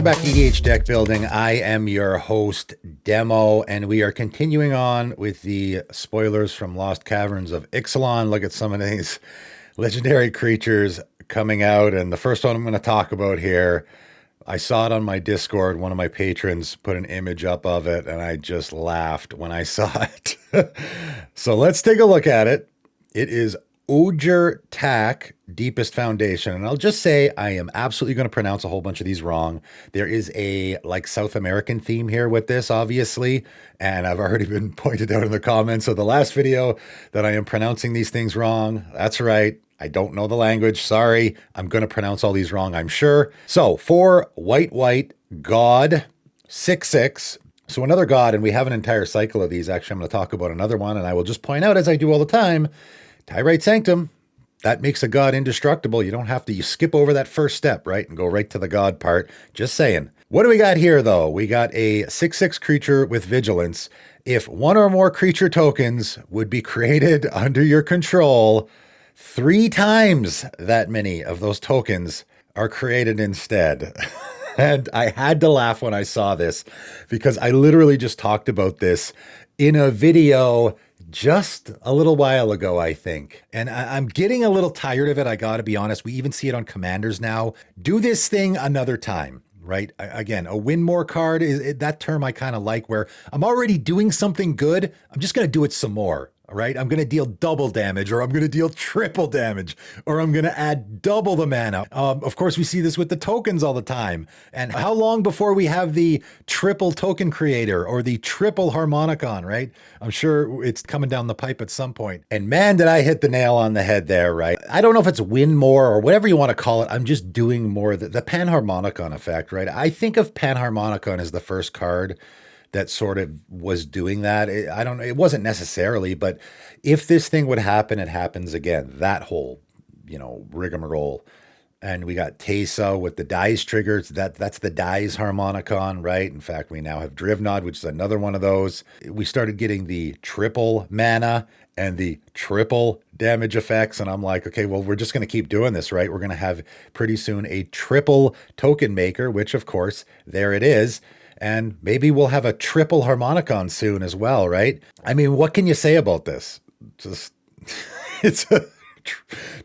back to EDH Deck Building. I am your host, Demo, and we are continuing on with the spoilers from Lost Caverns of Ixalan. Look at some of these legendary creatures coming out, and the first one I'm going to talk about here, I saw it on my Discord. One of my patrons put an image up of it, and I just laughed when I saw it. So let's take a look at it. It is Okan Deepest Foundation. And I'll just say I am absolutely going to pronounce a whole bunch of these wrong. There is a South American theme here with this, obviously. And I've already been pointed out in the comments of the last video that I am pronouncing these things wrong. That's right. I don't know the language. Sorry. I'm going to pronounce all these wrong, I'm sure. So for white, God, 6/6. So another God, and we have an entire cycle of these. Actually, I'm going to talk about another one, and I will just point out, as I do all the time, Tyrite Sanctum, that makes a God indestructible. You don't have to, you skip over that first step, right? And go right to the God part. Just saying. What do we got here, though? We got a 6/6 creature with vigilance. If one or more creature tokens would be created under your control, 3 times that many of those tokens are created instead. And I had to laugh when I saw this because I literally just talked about this in a video just a little while ago, I think. And I'm getting a little tired of it. I got to be honest. We even see it on Commanders now. Do this thing another time, right? Again, a win more card is that term I kind of like, where I'm already doing something good. I'm just going to do it some more. All right, I'm going to deal double damage, or I'm going to deal triple damage, or I'm going to add double the mana. Of course, we see this with the tokens all the time. And how long before we have the triple token creator or the triple harmonicon, right? I'm sure it's coming down the pipe at some point. And man, did I hit the nail on the head there, right? I don't know if it's win more or whatever you want to call it. I'm just doing more. The panharmonicon effect, right? I think of panharmonicon as the first card that sort of was doing that. I don't know. It wasn't necessarily, but if this thing would happen, it happens again. That whole, rigmarole. And we got Tesa with the dice triggers. That's the dice harmonicon, right? In fact, we now have Drivnod, which is another one of those. We started getting the triple mana and the triple damage effects. And I'm like, okay, well, we're just going to keep doing this, right? We're going to have pretty soon a triple token maker, which of course, there it is. And maybe we'll have a triple harmonicon soon as well, right? I mean, what can you say about this? Just, it's a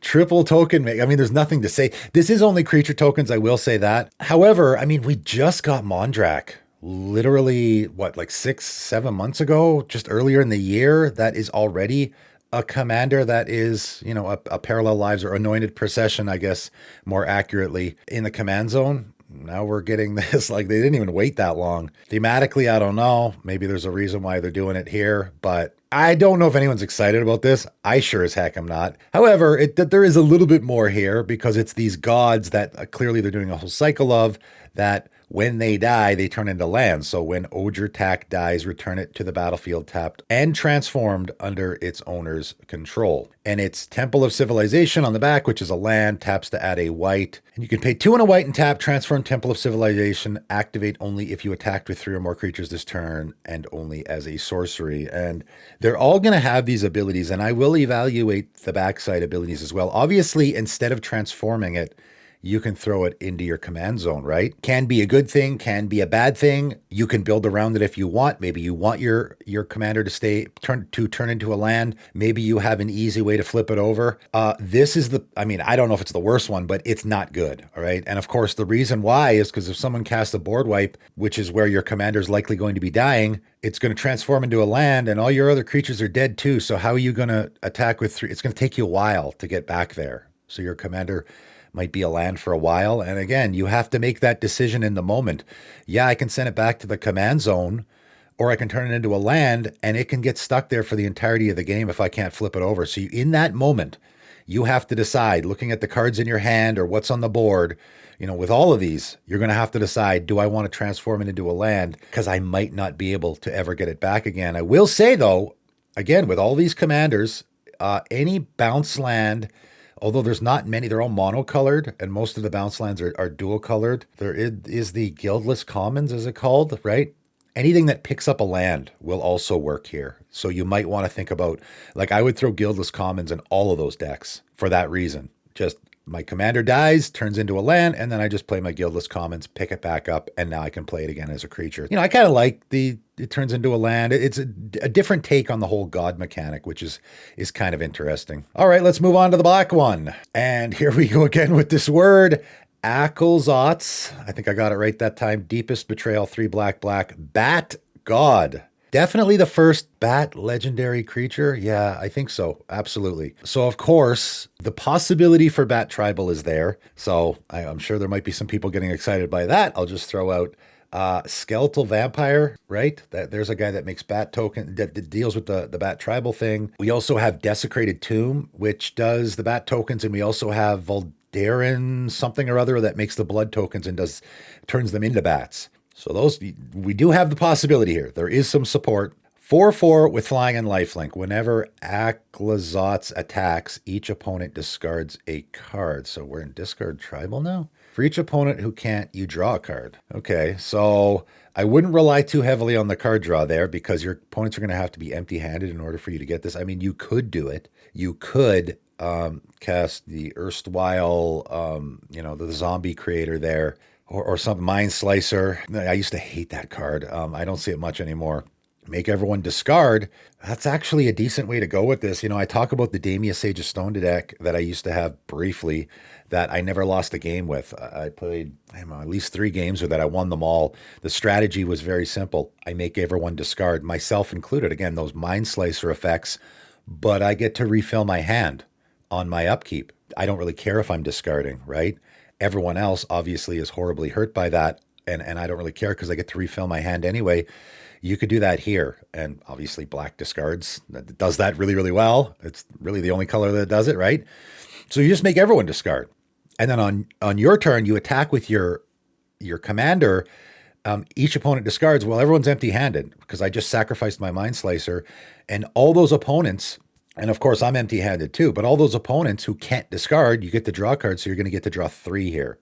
triple token. I mean, there's nothing to say. This is only creature tokens, I will say that. However, I mean, we just got Mondrak literally, 6-7 months ago, just earlier in the year. That is already a commander that is, a parallel lives or anointed procession, I guess, more accurately, in the command zone. Now we're getting this, they didn't even wait that long. Thematically, I don't know. Maybe there's a reason why they're doing it here, but I don't know if anyone's excited about this. I sure as heck am not. However, there is a little bit more here because it's these gods that clearly they're doing a whole cycle of that. When they die, they turn into land. So when Okan dies, return it to the battlefield tapped and transformed under its owner's control. And it's Temple of Civilization on the back, which is a land, taps to add a white. And you can pay 2 and a white and tap, transform Temple of Civilization, activate only if you attacked with 3 or more creatures this turn, and only as a sorcery. And they're all going to have these abilities, and I will evaluate the backside abilities as well. Obviously, instead of transforming it, you can throw it into your command zone, right? Can be a good thing, can be a bad thing. You can build around it if you want. Maybe you want your commander to turn into a land. Maybe you have an easy way to flip it over. This is I don't know if it's the worst one, but it's not good, all right? And of course, the reason why is because if someone casts a board wipe, which is where your commander is likely going to be dying, it's going to transform into a land, and all your other creatures are dead too. So how are you going to attack with 3? It's going to take you a while to get back there. So your commander might be a land for a while. And again, you have to make that decision in the moment. Yeah, I can send it back to the command zone, or I can turn it into a land, and it can get stuck there for the entirety of the game if I can't flip it over. So in that moment, you have to decide, looking at the cards in your hand or what's on the board, with all of these, you're going to have to decide, do I want to transform it into a land? Because I might not be able to ever get it back again. I will say, though, again, with all these commanders, any bounce land, although there's not many, they're all monocolored, and most of the bounce lands are dual colored. There is the Guildless Commons, is it called, right? Anything that picks up a land will also work here. So you might want to think about, I would throw Guildless Commons in all of those decks for that reason. Just My commander dies, turns into a land, and then I just play my Guildless Commons, pick it back up, and now I can play it again as a creature. I kind of like it turns into a land. It's a different take on the whole god mechanic, which is kind of interesting. All right, let's move on to the black one. And here we go again with this word. Akelzots. I think I got it right that time. Deepest Betrayal, 3 black, Bat God. Definitely the first bat legendary creature. Yeah, I think so. Absolutely. So, of course, the possibility for bat tribal is there. So I'm sure there might be some people getting excited by that. I'll just throw out Skeletal Vampire, right? There's a guy that makes bat token that deals with the bat tribal thing. We also have Desecrated Tomb, which does the bat tokens, and we also have Voldaren something or other that makes the blood tokens and turns them into bats. So those, we do have the possibility here. There is some support. 4/4 with flying and lifelink. Whenever Akelzots attacks, each opponent discards a card. So we're in discard tribal now? For each opponent who can't, you draw a card. Okay, so I wouldn't rely too heavily on the card draw there because your opponents are going to have to be empty-handed in order for you to get this. I mean, you could do it. You could cast the erstwhile, the zombie creator there. Or some Mind Slicer. I used to hate that card. I don't see it much anymore. Make everyone discard. That's actually a decent way to go with this. I talk about the Damia Sage of Stone deck that I used to have briefly that I never lost a game with. I played at least 3 games with that. I won them all. The strategy was very simple. I make everyone discard, myself included. Again, those Mind Slicer effects, but I get to refill my hand on my upkeep. I don't really care if I'm discarding, right? Everyone else obviously is horribly hurt by that, and I don't really care because I get to refill my hand anyway. You could do that here, and obviously black discards. That does that really, really well. It's really the only color that does it, right? So you just make everyone discard. And then on your turn, you attack with your commander. Each opponent discards. Well, everyone's empty-handed because I just sacrificed my Mind Slicer, and all those opponents... And of course, I'm empty-handed too, but all those opponents who can't discard, you get to draw cards, so you're going to get to draw 3 here,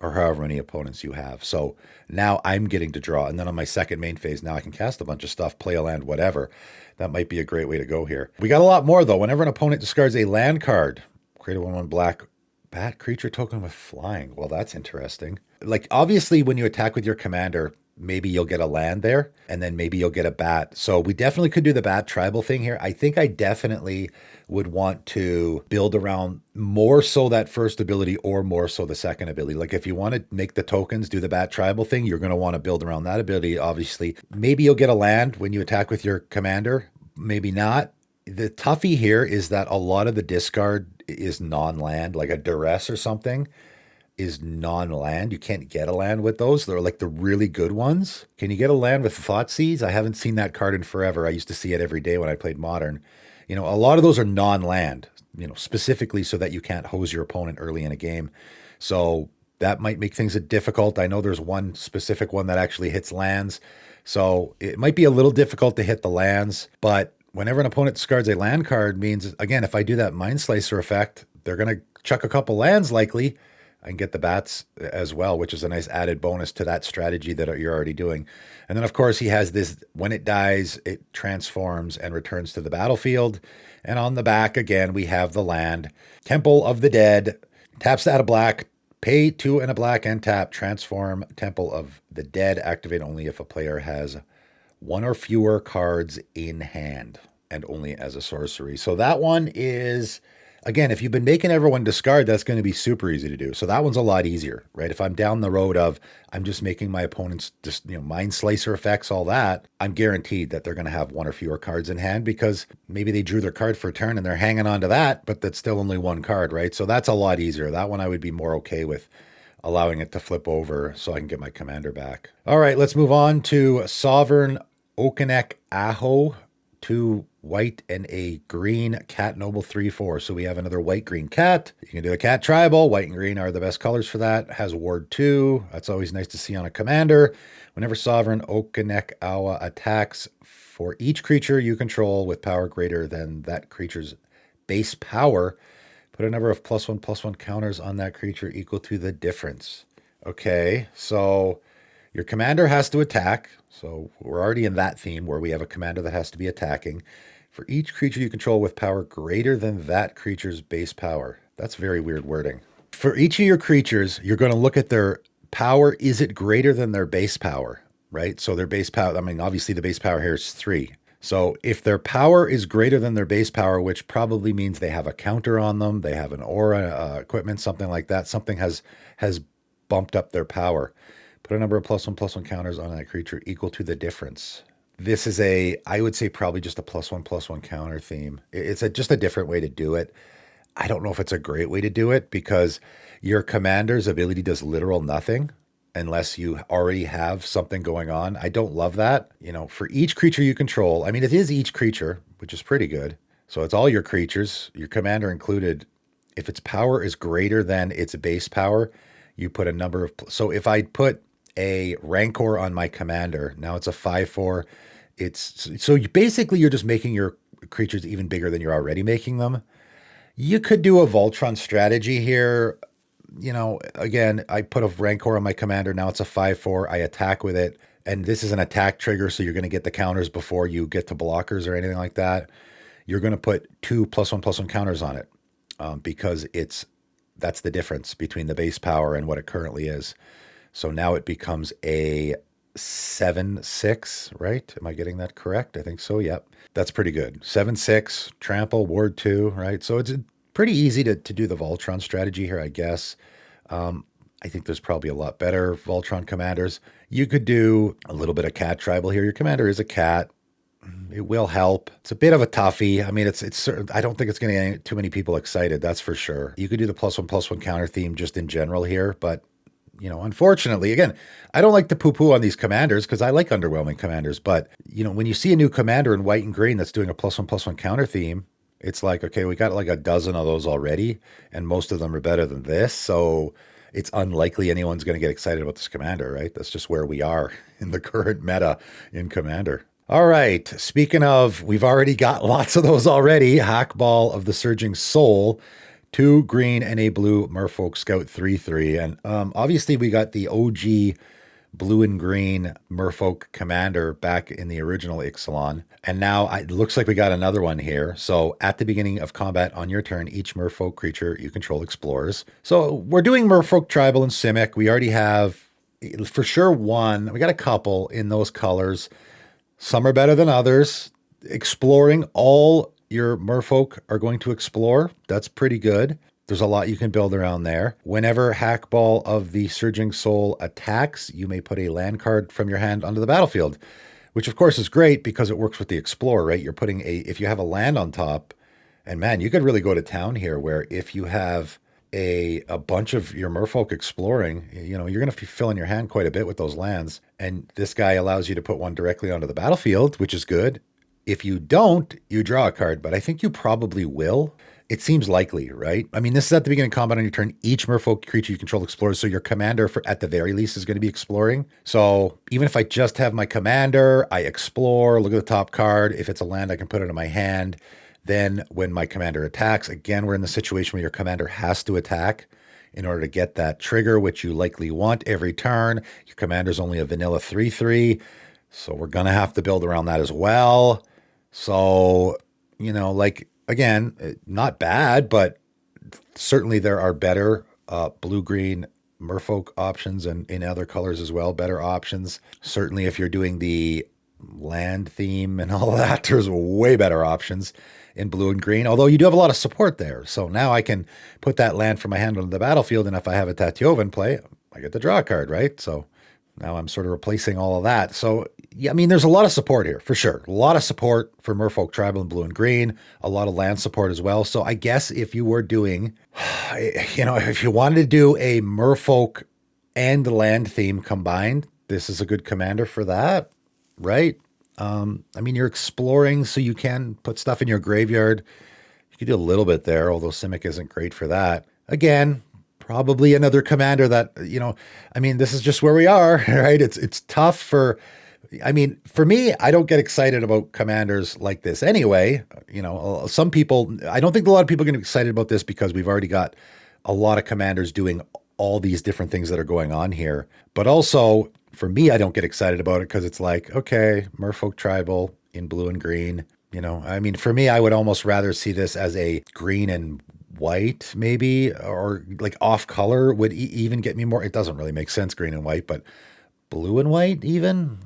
or however many opponents you have. So now I'm getting to draw, and then on my second main phase, now I can cast a bunch of stuff, play a land, whatever. That might be a great way to go here. We got a lot more, though. Whenever an opponent discards a land card, create a 1/1 black bat creature token with flying. Well, that's interesting. Like, obviously, when you attack with your commander, maybe you'll get a land there, and then maybe you'll get a bat. So we definitely could do the bat tribal thing here. I think I definitely would want to build around more so that first ability or more so the second ability. Like if you want to make the tokens do the bat tribal thing, you're going to want to build around that ability, obviously. Maybe you'll get a land when you attack with your commander. Maybe not. The toughie here is that a lot of the discard is non-land, like a duress or something is non-land. You can't get a land with those. They're like the really good ones. Can you get a land with Thoughtseize? I haven't seen that card in forever. I used to see it every day when I played Modern. A lot of those are non-land, specifically so that you can't hose your opponent early in a game. So that might make things difficult. I know there's one specific one that actually hits lands. So it might be a little difficult to hit the lands, but whenever an opponent discards a land card means, again, if I do that Mind Slicer effect, they're going to chuck a couple lands likely. I can get the bats as well, which is a nice added bonus to that strategy that you're already doing. And then, of course, he has this, when it dies, it transforms and returns to the battlefield. And on the back, again, we have the land. Temple of the Dead. Taps that a black. Pay 2 and a black and tap. Transform Temple of the Dead. Activate only if a player has 1 or fewer cards in hand and only as a sorcery. So that one is... Again, if you've been making everyone discard, that's going to be super easy to do. So that one's a lot easier, right? If I'm down the road of, I'm just making my opponents just, Mind Slicer effects, all that, I'm guaranteed that they're going to have 1 or fewer cards in hand because maybe they drew their card for a turn and they're hanging on to that, but that's still only 1 card, right? So that's a lot easier. That one I would be more okay with allowing it to flip over so I can get my commander back. All right, let's move on to Sovereign Okan Aho. 2 white and a green cat noble 3/4. So we have another white-green cat. You can do the cat tribal. White and green are the best colors for that. Has ward 2. That's always nice to see on a commander. Whenever Sovereign Okan Awa attacks, for each creature you control with power greater than that creature's base power, put a number of +1/+1 counters on that creature equal to the difference. Okay, so your commander has to attack. So we're already in that theme where we have a commander that has to be attacking. For each creature you control with power greater than that creature's base power. That's very weird wording. For each of your creatures, you're going to look at their power. Is it greater than their base power, right? So their base power, I mean, obviously the base power here is 3. So if their power is greater than their base power, which probably means they have a counter on them, they have an aura, equipment, something like that, something has bumped up their power. Put a number of +1/+1 counters on that creature equal to the difference. This is I would say probably just a +1/+1 counter theme. It's just a different way to do it. I don't know if it's a great way to do it because your commander's ability does literal nothing unless you already have something going on. I don't love that. For each creature you control, I mean, it is each creature, which is pretty good. So it's all your creatures, your commander included. If its power is greater than its base power, you put a number of. So if I put a Rancor on my commander, now it's a 5/4. Basically you're just making your creatures even bigger than you're already making them. You could do a Voltron strategy here. Again, I put a Rancor on my commander. Now it's a 5/4. I attack with it. And this is an attack trigger, so you're going to get the counters before you get to blockers or anything like that. You're going to put 2 +1/+1 counters on it because that's the difference between the base power and what it currently is. So now it becomes a 7/6, right? Am I getting that correct? I think so. Yep. That's pretty good. 7/6, trample, ward 2, right? So it's pretty easy to do the Voltron strategy here, I guess. I think there's probably a lot better Voltron commanders. You could do a little bit of cat tribal here. Your commander is a cat. It will help. It's a bit of a toughie. I mean, it's I don't think it's going to get too many people excited. That's for sure. You could do the +1/+1 counter theme just in general here, but unfortunately, again, I don't like to poo-poo on these commanders because I like underwhelming commanders. But, when you see a new commander in white and green that's doing a +1/+1 counter theme, it's like, okay, we got like a dozen of those already, and most of them are better than this. So it's unlikely anyone's going to get excited about this commander, right? That's just where we are in the current meta in commander. All right. Speaking of, we've already got lots of those already. Hackball of the Surging Soul. 2 green and a blue Merfolk Scout 3/3. And obviously we got the OG blue and green Merfolk commander back in the original Ixalan. And now it looks like we got another one here. So at the beginning of combat on your turn, each Merfolk creature you control explores. So we're doing Merfolk Tribal and Simic. We already have for sure one. We got a couple in those colors. Some are better than others. Exploring, all your Merfolk are going to explore. That's pretty good. There's a lot you can build around there. Whenever Hackball of the Surging Soul attacks, you may put a land card from your hand onto the battlefield, which of course is great because it works with the Explorer, right? You're putting if you have a land on top, and man, you could really go to town here where if you have a bunch of your Merfolk exploring, you're going to be filling your hand quite a bit with those lands. And this guy allows you to put one directly onto the battlefield, which is good. If you don't, you draw a card, but I think you probably will. It seems likely, right? I mean, this is at the beginning of combat on your turn. Each Merfolk creature you control explores, so your commander, at the very least, is going to be exploring. So even if I just have my commander, I explore, look at the top card. If it's a land, I can put it in my hand. Then when my commander attacks, again, we're in the situation where your commander has to attack in order to get that trigger, which you likely want every turn. Your commander's only a vanilla 3/3, so we're going to have to build around that as well. So, again, not bad, but certainly there are better blue-green Merfolk options and in other colors as well, better options. Certainly if you're doing the land theme and all of that, there's way better options in blue and green, although you do have a lot of support there. So now I can put that land from my hand on the battlefield, and if I have a Tatiova in play, I get to draw a card, right? So now I'm sort of replacing all of that. So, yeah, I mean, there's a lot of support here, for sure. A lot of support for Merfolk Tribal in blue and green. A lot of land support as well. So I guess if you were doing, if you wanted to do a Merfolk and land theme combined, this is a good commander for that, right? I mean, you're exploring, so you can put stuff in your graveyard. You could do a little bit there, although Simic isn't great for that. Again, probably another commander that, I mean, this is just where we are, right? It's tough for me, I don't get excited about commanders like this anyway. Some people, I don't think a lot of people are going to be excited about this because we've already got a lot of commanders doing all these different things that are going on here. But also, for me, I don't get excited about it because it's like, okay, Merfolk Tribal in blue and green. I mean, for me, I would almost rather see this as a green and white maybe, or like off color would even get me more. It doesn't really make sense, green and white, but blue and white even,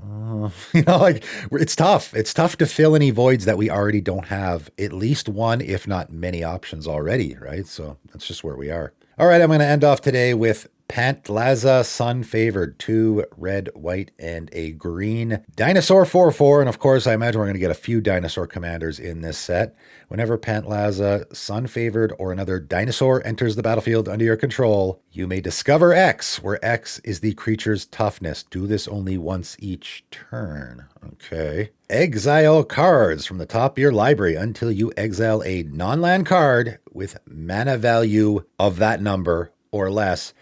like it's tough. It's tough to fill any voids that we already don't have at least one, if not many options already, right? So that's just where we are. All right, I'm going to end off today with Pengas Sun Favored, 2 red, white, and a green dinosaur 4/4. And of course, I imagine we're going to get a few dinosaur commanders in this set. Whenever Pengas Sun Favored or another dinosaur enters the battlefield under your control, you may discover X, where X is the creature's toughness. Do this only once each turn. Okay. Exile cards from the top of your library until you exile a non-land card with mana value of that number or less.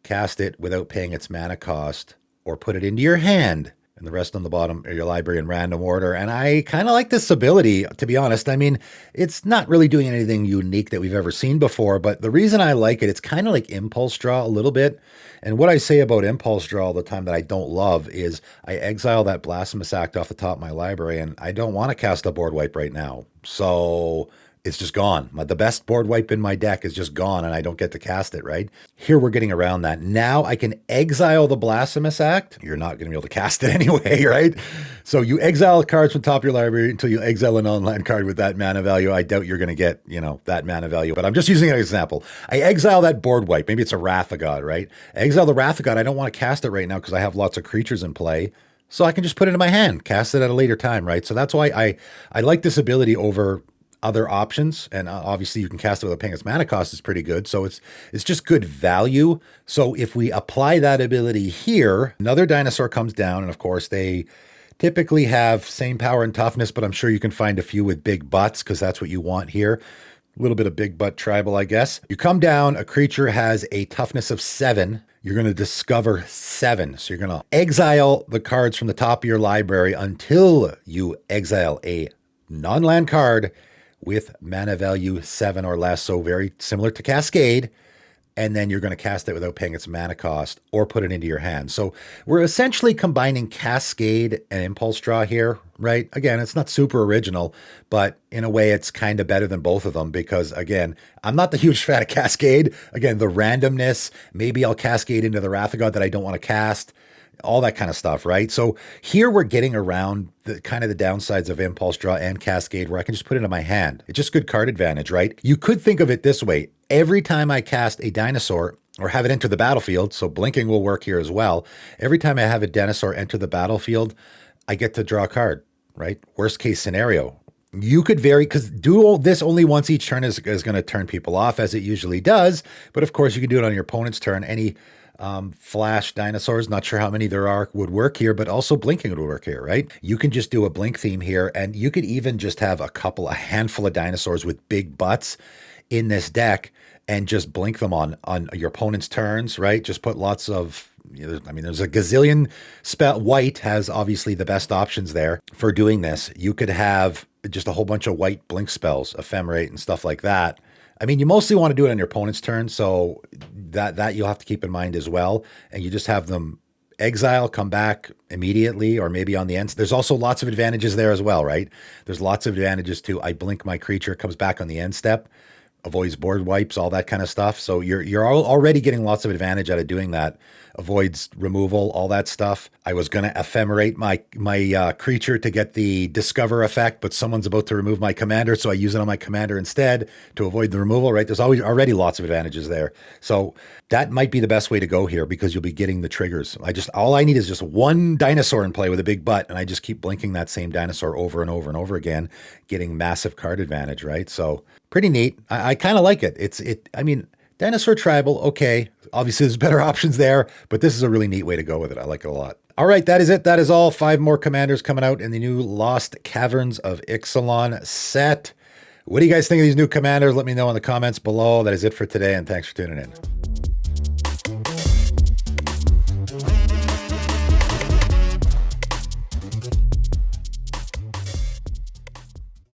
Cast it without paying its mana cost, or put it into your hand, and the rest on the bottom of your library in random order. And I kind of like this ability, to be honest. I mean, it's not really doing anything unique that we've ever seen before, but the reason I like it, it's kind of like Impulse Draw a little bit. And what I say about Impulse Draw all the time that I don't love is I exile that Blasphemous Act off the top of my library, and I don't want to cast a board wipe right now. So it's just gone. The best board wipe in my deck is just gone, and I don't get to cast it, right? Here we're getting around that. Now I can exile the Blasphemous Act. You're not going to be able to cast it anyway, right? So you exile cards from the top of your library until you exile an online card with that mana value. I doubt you're going to get, that mana value, but I'm just using an example. I exile that board wipe. Maybe it's a Wrath of God, right? I exile the Wrath of God. I don't want to cast it right now because I have lots of creatures in play. So I can just put it in my hand, cast it at a later time, right? So that's why I like this ability over other options, and obviously you can cast it without paying its mana cost is pretty good. So it's just good value. So if we apply that ability here, another dinosaur comes down, and of course they typically have same power and toughness, but I'm sure you can find a few with big butts because that's what you want here. A little bit of big butt tribal, I guess. You come down, a creature has a toughness of 7. You're going to discover 7. So you're going to exile the cards from the top of your library until you exile a non-land card with mana value 7 or less, so very similar to Cascade, and then you're going to cast it without paying its mana cost or put it into your hand. So we're essentially combining Cascade and Impulse Draw here, right? Again, it's not super original, but in a way it's kind of better than both of them because, again, I'm not the huge fan of Cascade. Again, the randomness, maybe I'll Cascade into the Wrath of God that I don't want to cast, all that kind of stuff, right? So here we're getting around the kind of the downsides of Impulse Draw and Cascade where I can just put it in my hand. It's just good card advantage, right? You could think of it this way. Every time I cast a dinosaur or have it enter the battlefield, so blinking will work here as well. Every time I have a dinosaur enter the battlefield, I get to draw a card, right? Worst case scenario. You could vary, because do this only once each turn is going to turn people off, as it usually does. But of course, you can do it on your opponent's turn. Any flash dinosaurs, not sure how many there are, would work here, but also blinking would work here, right? You can just do a blink theme here, and you could even just have a handful of dinosaurs with big butts in this deck and just blink them on your opponent's turns, right? Just put lots of, there's a gazillion spell. White has obviously the best options there for doing this. You could have just a whole bunch of white blink spells, ephemerate and stuff like that. I mean, you mostly want to do it on your opponent's turn, so that you'll have to keep in mind as well. And you just have them exile, come back immediately, or maybe on the end. There's also lots of advantages there as well, right? There's lots of advantages to I blink my creature, comes back on the end step, avoids board wipes, all that kind of stuff. So you're already getting lots of advantage out of doing that. Avoids removal, all that stuff. I was going to ephemerate my creature to get the discover effect, but someone's about to remove my commander, so I use it on my commander instead to avoid the removal, right? There's already lots of advantages there. So that might be the best way to go here because you'll be getting the triggers. All I need is just one dinosaur in play with a big butt, and I just keep blinking that same dinosaur over and over and over again, getting massive card advantage, right? So pretty neat. I kind of like it. I mean, dinosaur tribal, okay. Obviously, there's better options there, but this is a really neat way to go with it. I like it a lot. All right, that is it. That is all. 5 more commanders coming out in the new Lost Caverns of Ixalan set. What do you guys think of these new commanders? Let me know in the comments below. That is it for today, and thanks for tuning in.